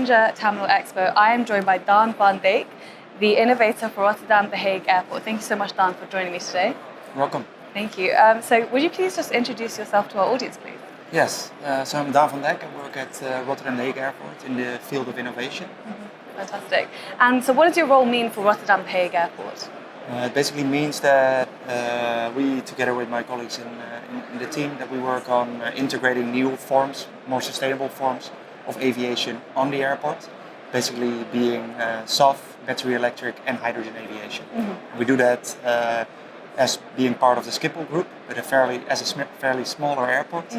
Passenger Terminal Expo, I am joined by Daan van Dijk, the innovator for Rotterdam, the Hague Airport. Thank you so much, Daan, for joining me today. Welcome. Thank you. So would you please just introduce yourself to our audience, please? Yes, so I'm Daan van Dijk. I work at Rotterdam Hague Airport in the field of innovation. Mm-hmm. Fantastic. And so what does your role mean for Rotterdam Hague Airport? It basically means that we, together with my colleagues in the team, that we work on integrating new forms, more sustainable forms of aviation on the airport, basically being SAF, battery electric and hydrogen aviation. Mm-hmm. We do that as being part of the Schiphol group, but as a fairly smaller airport,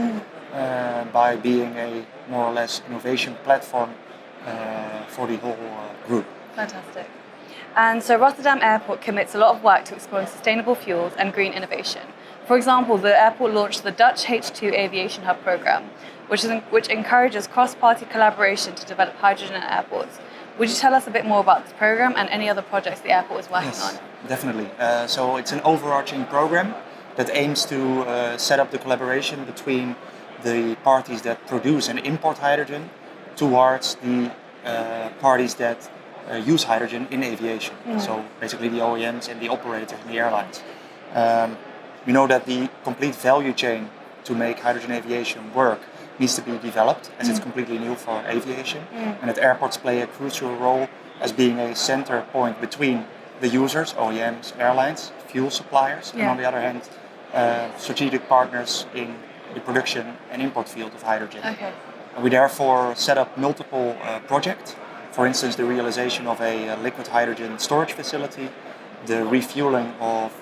by being a more or less innovation platform for the whole group. Fantastic. And so Rotterdam Airport commits a lot of work to exploring sustainable fuels and green innovation. For example, the airport launched the Dutch H2 Aviation Hub program, which encourages cross-party collaboration to develop hydrogen at airports. Would you tell us a bit more about this program and any other projects the airport is working on? Definitely. So it's an overarching program that aims to set up the collaboration between the parties that produce and import hydrogen towards the parties that use hydrogen in aviation. So basically the OEMs and the operators and the airlines. We know that the complete value chain to make hydrogen aviation work needs to be developed, as it's completely new for aviation, and that airports play a crucial role as being a center point between the users, OEMs, airlines, fuel suppliers, and on the other hand, strategic partners in the production and import field of hydrogen. Okay. We therefore set up multiple projects. For instance, the realization of a liquid hydrogen storage facility, the refueling of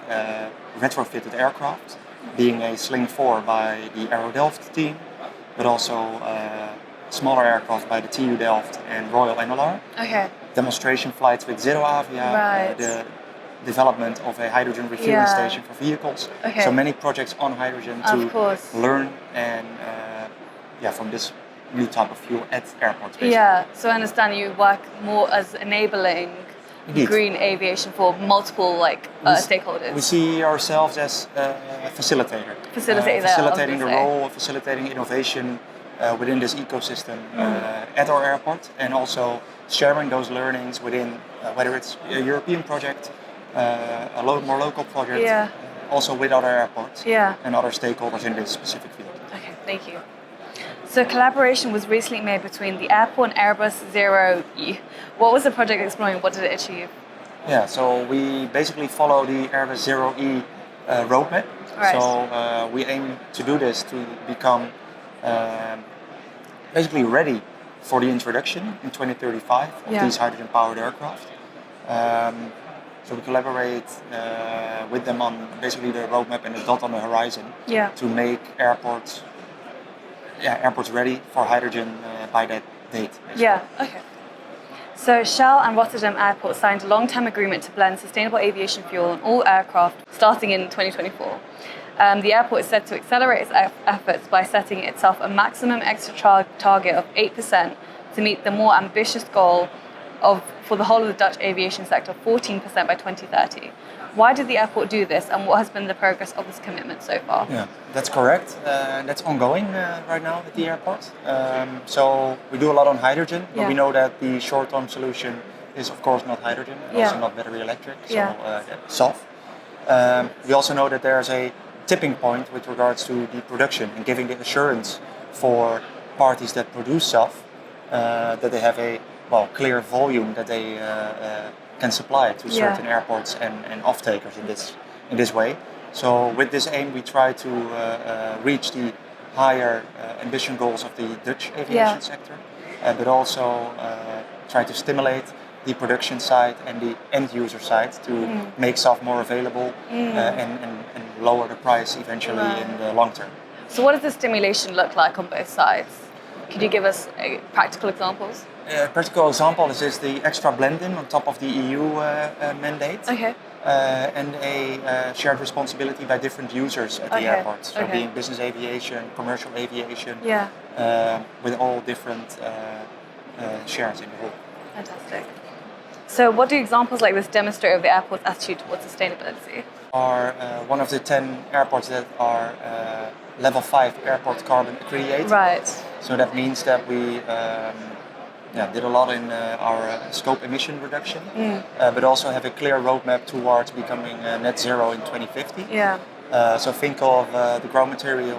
retrofitted aircraft, being a Sling 4 by the Aero Delft team, but also smaller aircraft by the TU Delft and Royal NLR. Okay. Demonstration flights with Zero Avia, Right. The development of a hydrogen refueling station for vehicles. Okay. So many projects on hydrogen to learn and from this new type of fuel at airports. Basically. Yeah, so I understand you work more as enabling green aviation for multiple stakeholders. We see ourselves as a facilitator. Facilitating the role of facilitating innovation within this ecosystem at our airport, and also sharing those learnings within whether it's a European project, a more local project, also with other airports and other stakeholders in this specific field. Okay, thank you. So collaboration was recently made between the airport and Airbus Zero E. What was the project exploring? What did it achieve? Yeah, so we basically follow the Airbus Zero E roadmap. Right. So we aim to do this to become basically ready for the introduction in 2035 of these hydrogen-powered aircraft. So we collaborate with them on basically the roadmap and the dot on the horizon to make airports ready for hydrogen by that date. Basically. Yeah, okay. So Shell and Rotterdam Airport signed a long-term agreement to blend sustainable aviation fuel on all aircraft starting in 2024. The airport is set to accelerate its efforts by setting itself a maximum extra target of 8% to meet the more ambitious goal for the whole of the Dutch aviation sector, 14% by 2030. Why did the airport do this, and what has been the progress of this commitment so far? Yeah, that's correct. That's ongoing right now at the airport. So we do a lot on hydrogen, but we know that the short-term solution is, of course, not hydrogen, and also not battery electric, so SAF. We also know that there's a tipping point with regards to the production and giving the assurance for parties that produce SAF that they have a clear volume that they can supply to certain airports and off-takers in this way. So with this aim, we try to reach the higher ambition goals of the Dutch aviation sector, but also try to stimulate the production side and the end user side to make SAF more available and lower the price eventually in the long term. So what does the stimulation look like on both sides? Could you give us practical examples? A practical example is the extra blend-in on top of the EU mandate. Okay. And a shared responsibility by different users at the airport. So being business aviation, commercial aviation, with all different shares in the whole. Fantastic. So what do examples like this demonstrate of the airport's attitude towards sustainability? Are one of the 10 airports that are level 5 airport carbon accredited. Right. So that means that we did a lot in our scope emission reduction, but also have a clear roadmap towards becoming net zero in 2050. Yeah. So think of the ground material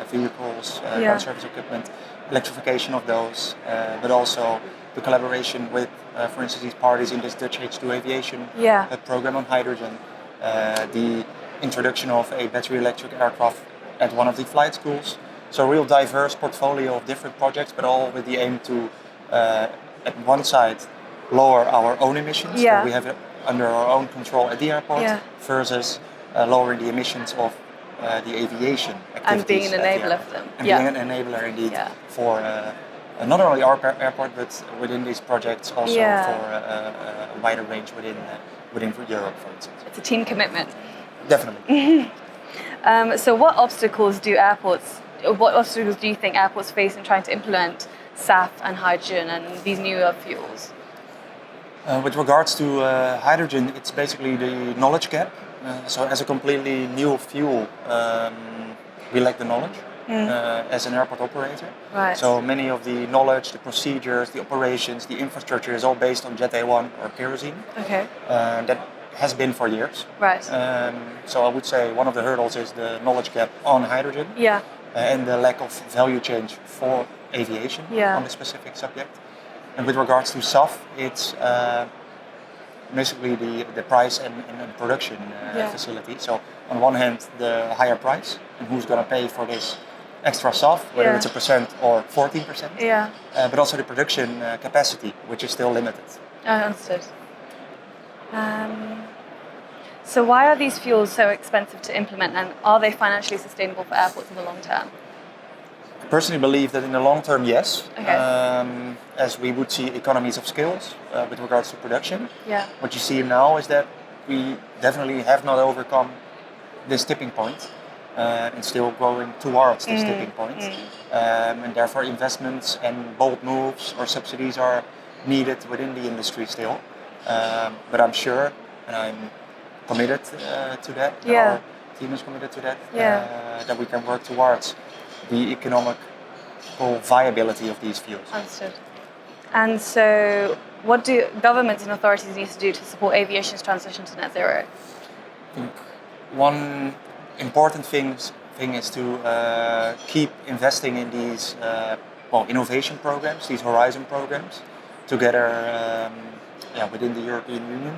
vehicles, ground service equipment, electrification of those, but also the collaboration with, for instance, these parties in this Dutch H2 aviation program on hydrogen, the introduction of a battery electric aircraft at one of the flight schools. So a real diverse portfolio of different projects, but all with the aim to, at one side, lower our own emissions that we have under our own control at the airport, versus lowering the emissions of the aviation activities. And being an enabler for them. And being an enabler indeed for not only our airport, but within these projects also for a wider range within Europe, for instance. It's a team commitment. Definitely. So what obstacles do you think airports face in trying to implement SAF and hydrogen and these newer fuels? With regards to hydrogen, it's basically the knowledge gap. So as a completely new fuel, we lack the knowledge as an airport operator. Right. So many of the knowledge, the procedures, the operations, the infrastructure is all based on Jet A1 or kerosene. Okay. That has been for years. Right. So I would say one of the hurdles is the knowledge gap on hydrogen. Yeah. And the lack of value change for aviation on the specific subject. And with regards to SAF, it's basically the price and production facility. So on one hand, the higher price, and who's going to pay for this extra SAF, whether it's 1% or 14%. Yeah. But also the production capacity, which is still limited. I understood. So why are these fuels so expensive to implement, and are they financially sustainable for airports in the long term? I personally believe that in the long term, yes. Okay. As we would see economies of scales with regards to production. Yeah. What you see now is that we definitely have not overcome this tipping point and still going towards this tipping point. And therefore investments and bold moves or subsidies are needed within the industry still. But I'm sure, and I'm committed to that, our team is committed to that, that we can work towards the economical viability of these fuels. Understood. And so what do governments and authorities need to do to support aviation's transition to net zero? I think one important thing is to keep investing in these innovation programs, these horizon programs, together within the European Union,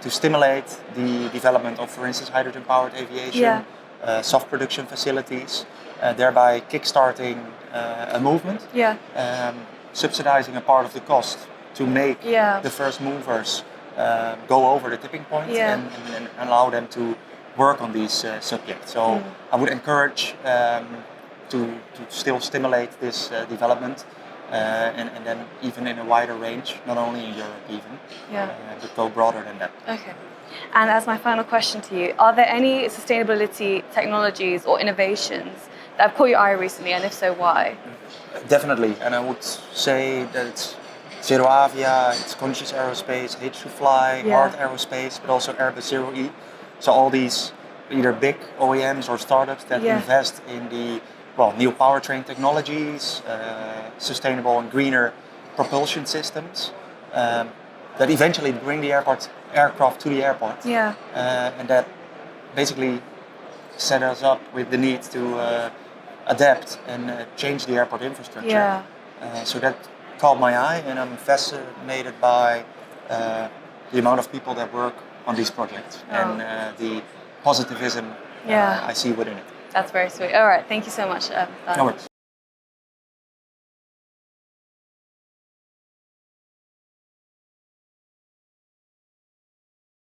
to stimulate the development of, for instance, hydrogen-powered aviation, SAF production facilities, thereby kickstarting a movement, subsidizing a part of the cost to make the first movers go over the tipping point and allow them to work on these subjects. So I would encourage to still stimulate this development and then even in a wider range, not only in Europe even, but go broader than that. Okay. And as my final question to you, are there any sustainability technologies or innovations that have caught your eye recently, and if so, why? Definitely, and I would say that it's Zero Avia, it's Conscious Aerospace, H2Fly, Hard Aerospace, but also Airbus Zero E. So all these either big OEMs or startups that invest in the new powertrain technologies, sustainable and greener propulsion systems that eventually bring the aircraft to the airport, and that basically set us up with the need to adapt and change the airport infrastructure. So that caught my eye, and I'm fascinated by the amount of people that work on these projects and the positivism I see within it. That's very sweet. All right, thank you so much, Daan. No worries.